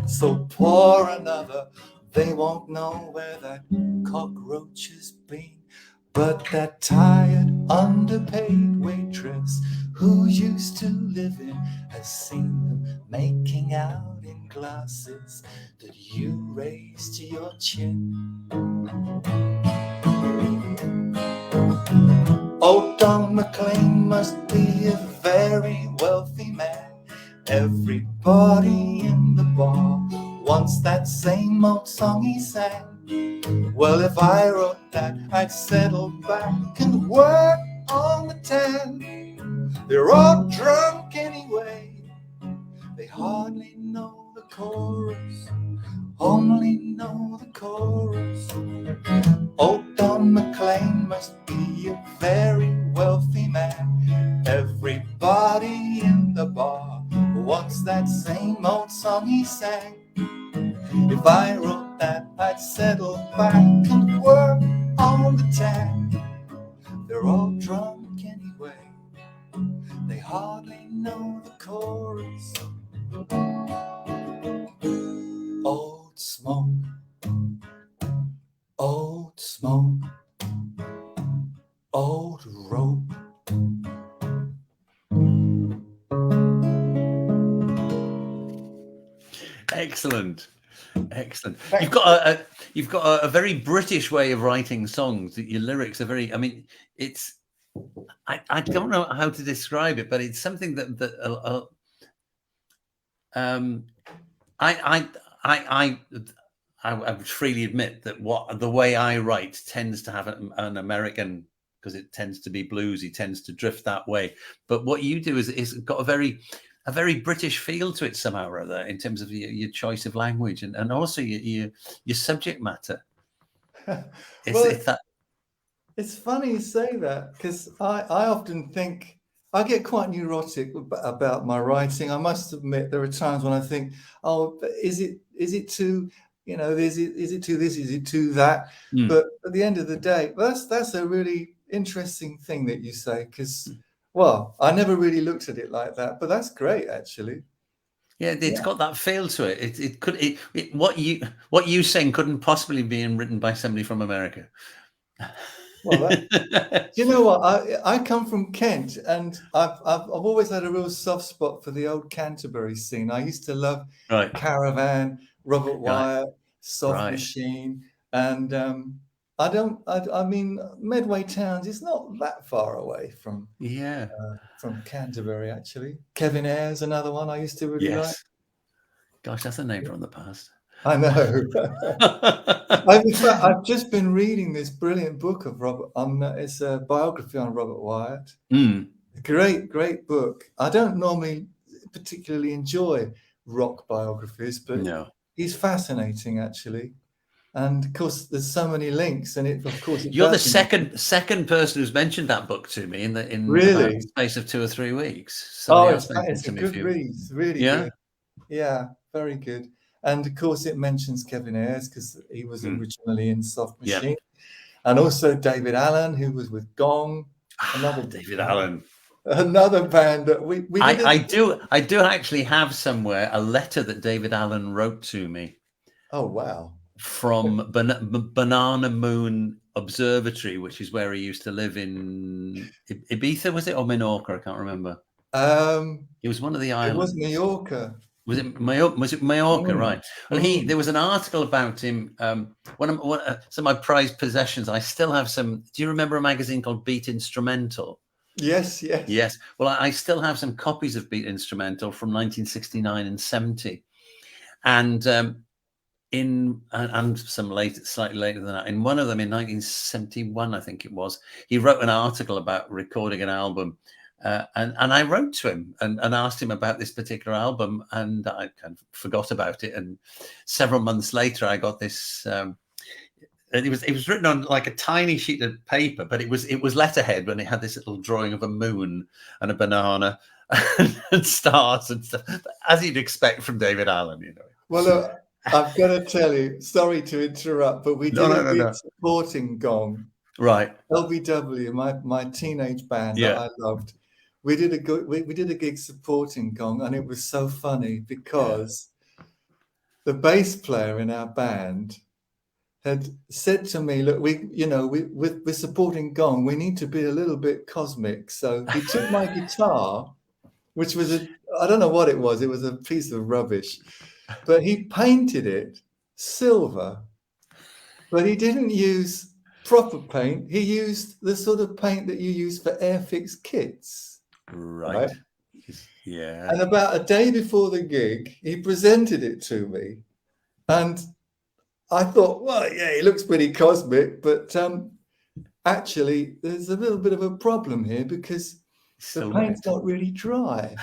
So pour another, they won't know where that cockroach has been. But that tired, underpaid waitress who used to live in has seen them making out in glasses that you raised to your chin. Oh, Don McLean must be a very wealthy man. Everybody in the bar wants that same old song he sang. Well, if I wrote that, I'd settle back and work on the tan. They're all drunk anyway, they hardly know the chorus, only know the chorus. Oh, Don McLean must be a very wealthy man. Everybody in the bar wants that same old song he sang. If I wrote that, I'd settle back and work on the tan. They're all drunk anyway, they hardly know the chorus. Old smoke, old smoke, old rope. Excellent. Excellent. You've got a very British way of writing songs. Your lyrics are very. I mean, it's. I don't know how to describe it, but it's something I would freely admit that the way I write tends to have an American, because it tends to be bluesy, tends to drift that way. But what you do is got a very British feel to it somehow or other, in terms of your choice of language and also your subject matter. It's funny you say that, because I often think I get quite neurotic about my writing. I must admit there are times when I think, oh, is it too, you know, is it too this, is it too that? But at the end of the day, that's a really interesting thing that you say, because, well, I never really looked at it like that, but that's great actually. Yeah, it's got that feel to it. What you saying couldn't possibly be written by somebody from America. Well, you know what? I come from Kent, and I've always had a real soft spot for the old Canterbury scene. I used to love Caravan, Robert Wyatt, Soft Machine, and I mean, Medway Towns is not that far away from Canterbury actually. Kevin Ayres, another one I used to really like. Gosh, that's a name from the past. I know. In fact, I've just been reading this brilliant book of Robert. It's a biography on Robert Wyatt. Great book. I don't normally particularly enjoy rock biographies, but he's fascinating actually. And of course, there's so many links, and you're the second person who's mentioned that book to me in the space of 2 or 3 weeks. It's a good read, really good. Yeah, very good. And of course, it mentions Kevin Ayres because he was originally in Soft Machine, and also David Allen, who was with Gong. David Allen, another band that we I do actually have somewhere a letter that David Allen wrote to me. Oh wow! from Banana Moon Observatory, which is where he used to live in Ibiza, was it, or Menorca? I can't remember. It was one of the It was islands. Mallorca. Was it Mallorca? Right. Well, there was an article about him. Some of my prized possessions. I still have some. Do you remember a magazine called Beat Instrumental? Yes. Yes. Well, I still have some copies of Beat Instrumental from 1969 and 70, and and some slightly later than that. In one of them, in 1971, I think it was, he wrote an article about recording an album. And I wrote to him and asked him about this particular album, and I kind of forgot about it. And several months later, I got this. And it was written on like a tiny sheet of paper, but it was letterhead, when it had this little drawing of a moon and a banana and stars and stuff, as you'd expect from David Allen, you know. Well, look, I've got to tell you, sorry to interrupt, but we did a gig supporting Gong. Right. LBW, my teenage band that I loved. We did a gig supporting Gong, and it was so funny because the bass player in our band had said to me, "Look, we're supporting Gong. We need to be a little bit cosmic." So he took my guitar, which was I don't know what it was. It was a piece of rubbish, but he painted it silver. But he didn't use proper paint. He used the sort of paint that you use for Airfix kits. Right. Yeah. And about a day before the gig, he presented it to me. And I thought, well, yeah, he looks pretty cosmic, but actually there's a little bit of a problem here because the paint's not really dry.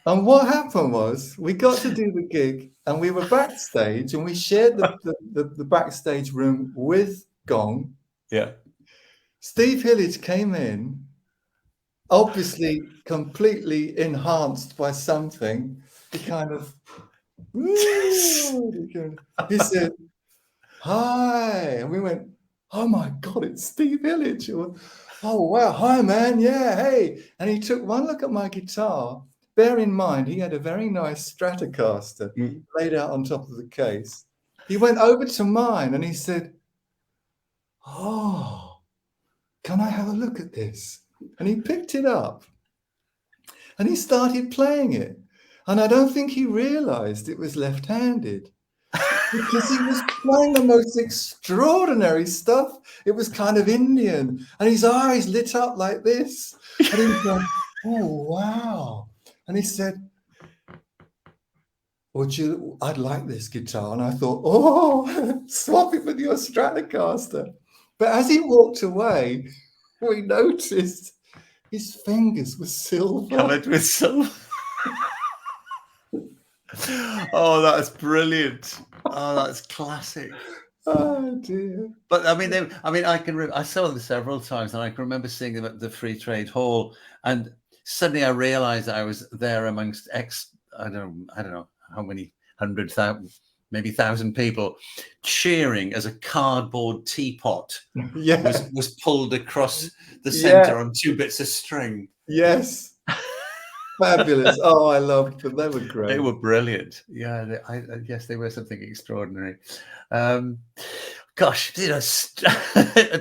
And what happened was we got to do the gig and we were backstage and we shared the backstage room with Gong. Yeah. Steve Hillage came in, obviously completely enhanced by something. He kind of, he said, "Hi." And we went, "Oh my God, it's Steve Hillage." "Oh, wow. Hi, man. Yeah, hey." And he took one look at my guitar. Bear in mind, he had a very nice Stratocaster laid out on top of the case. He went over to mine and he said, "Oh, can I have a look at this?" And he picked it up and he started playing it. And I don't think he realized it was left-handed because he was playing the most extraordinary stuff. It was kind of Indian and his eyes lit up like this. And he was going, "Oh, wow." And he said, "I'd like this guitar." And I thought, "Oh, swap it with your Stratocaster." But as he walked away, we noticed his fingers were silver. Covered with silver. Oh, that's brilliant. Oh, that's classic. Oh dear. But I mean, I saw them several times, and I can remember seeing them at the Free Trade Hall, and suddenly I realized that I was there amongst I don't know how many 100,000, maybe 1,000 people cheering as a cardboard teapot was pulled across the center on two bits of string. Yes. Fabulous. Oh, I loved them. They were great. They were brilliant. Yeah, yes, they were something extraordinary. Gosh, a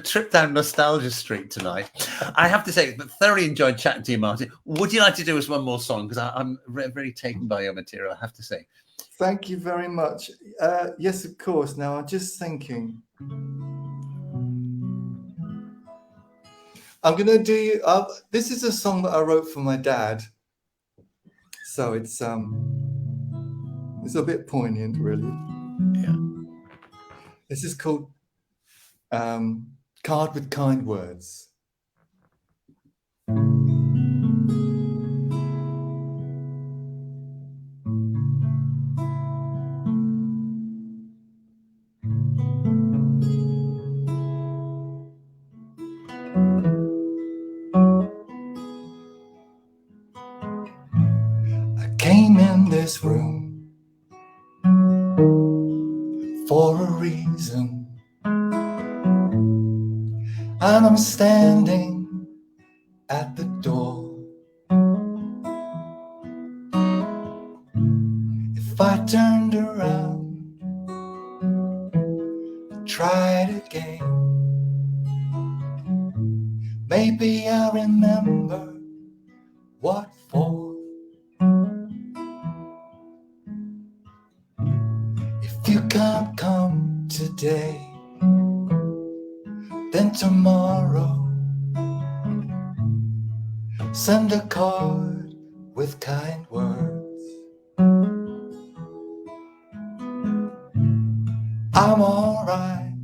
trip down nostalgia street tonight. I have to say, but thoroughly enjoyed chatting to you, Martin. Would you like to do us one more song? Because I'm very taken by your material, I have to say. Thank you very much. Yes, of course. Now, I'm just thinking. I'm going to do... this is a song that I wrote for my dad. So it's a bit poignant, really. Yeah. This is called Card with Kind Words. I came in this room for a reason, and I'm standing at the door. If I turned around, I remember what for. If you can't come today, then tomorrow send a card with kind words. I'm alright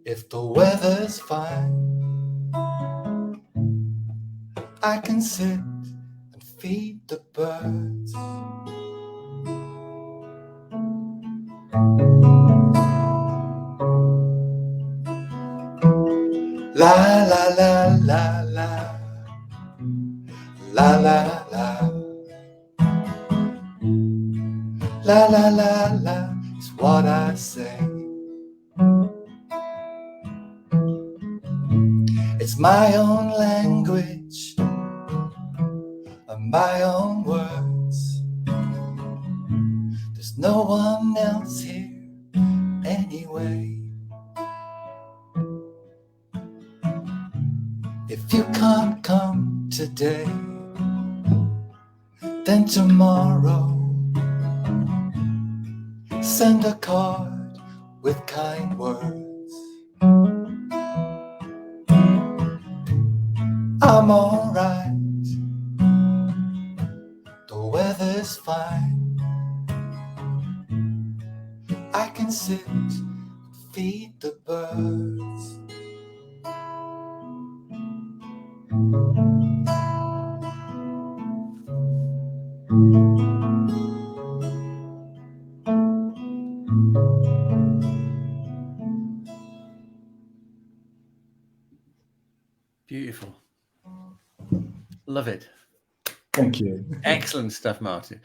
if the weather's fine. I can sit and feed the birds. La la la la la, la la la, la la la la is what I say. It's my own language and my own words. There's no one else here anyway. If you can't come today, then tomorrow send a card with kind words. I'm alright, the weather's fine. I can sit and feed the birds. Beautiful. Love it. Thank you. Excellent stuff, Martin.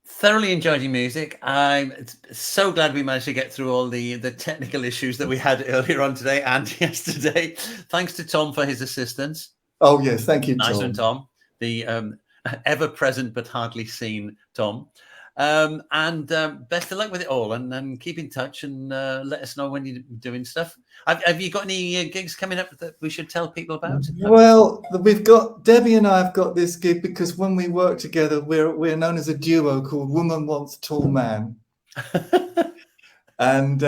Thoroughly enjoyed your music. I'm so glad we managed to get through all the technical issues that we had earlier on today and yesterday. Thanks to Tom for his assistance. Oh yes, thank you, Nice Tom. one, Tom. The ever-present but hardly seen Tom. And best of luck with it all, and keep in touch and let us know when you're doing stuff. Have you got any gigs coming up that we should tell people about? Well, we've got, Debbie and I have got this gig because when we work together, we're known as a duo called Woman Wants Tall Man. And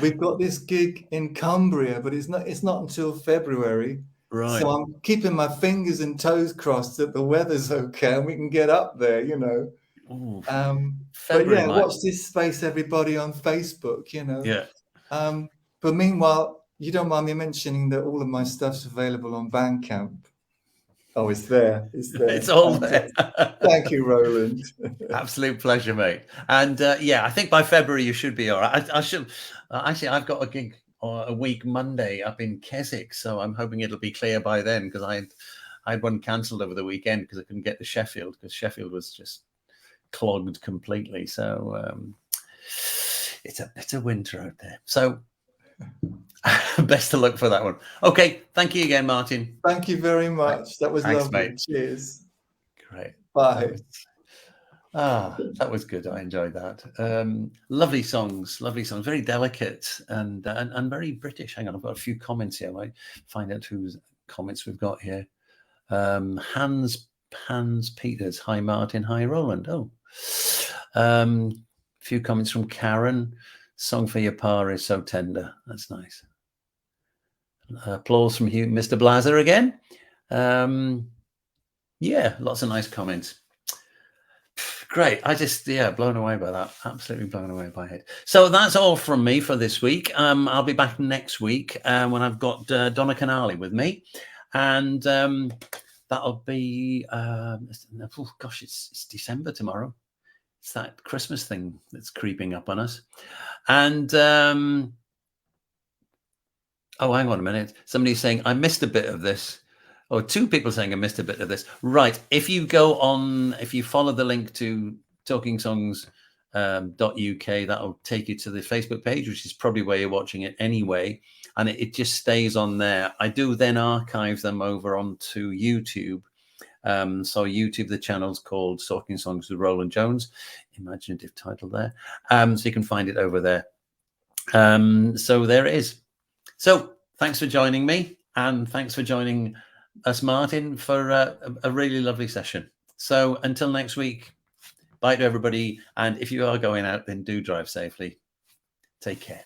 we've got this gig in Cumbria, but it's not until February. Right. So I'm keeping my fingers and toes crossed that the weather's okay and we can get up there, you know. Ooh, But yeah, watch this space, everybody, on Facebook, you know. Yeah. But meanwhile, you don't mind me mentioning that all of my stuff's available on Bandcamp. Oh, it's there. It's there. It's all there. Thank you, Roland. Absolute pleasure, mate. And yeah, I think by February you should be all right. I should actually, I've got a gig a week Monday up in Keswick, so I'm hoping it'll be clear by then, because I had one cancelled over the weekend because I couldn't get to Sheffield, because Sheffield was just clogged completely. So it's a winter out there. So best of luck for that one. Okay, thank you again, Martin. Thank you very much. That was Thanks, lovely. mate. Cheers. Great. Bye. That was good. I enjoyed that. Lovely songs, very delicate and very British. Hang on, I've got a few comments here. I might find out whose comments we've got here. Hans Peters. Hi, Martin. Hi, Roland. Oh, few comments from Karen. Song for your pa is so tender. That's nice. Applause from Hugh, Mr. Blazer again. Yeah, lots of nice comments. Great. I just, blown away by that. Absolutely blown away by it. So that's all from me for this week. I'll be back next week when I've got Donna Canali with me. And that'll be, it's December tomorrow. It's that Christmas thing that's creeping up on us. And, oh, hang on a minute. Somebody's saying, I missed a bit of this. Oh, two people saying I missed a bit of this. Right. If you follow the link to talkingsongs.uk, that'll take you to the Facebook page, which is probably where you're watching it anyway. And it just stays on there. I do then archive them over onto YouTube. So YouTube, the channel's called Talking Songs with Roland Jones. Imaginative title there. So you can find it over there. So there it is. So thanks for joining me. And thanks for joining us, Martin, for a really lovely session. So until next week, bye to everybody. And if you are going out, then do drive safely. Take care.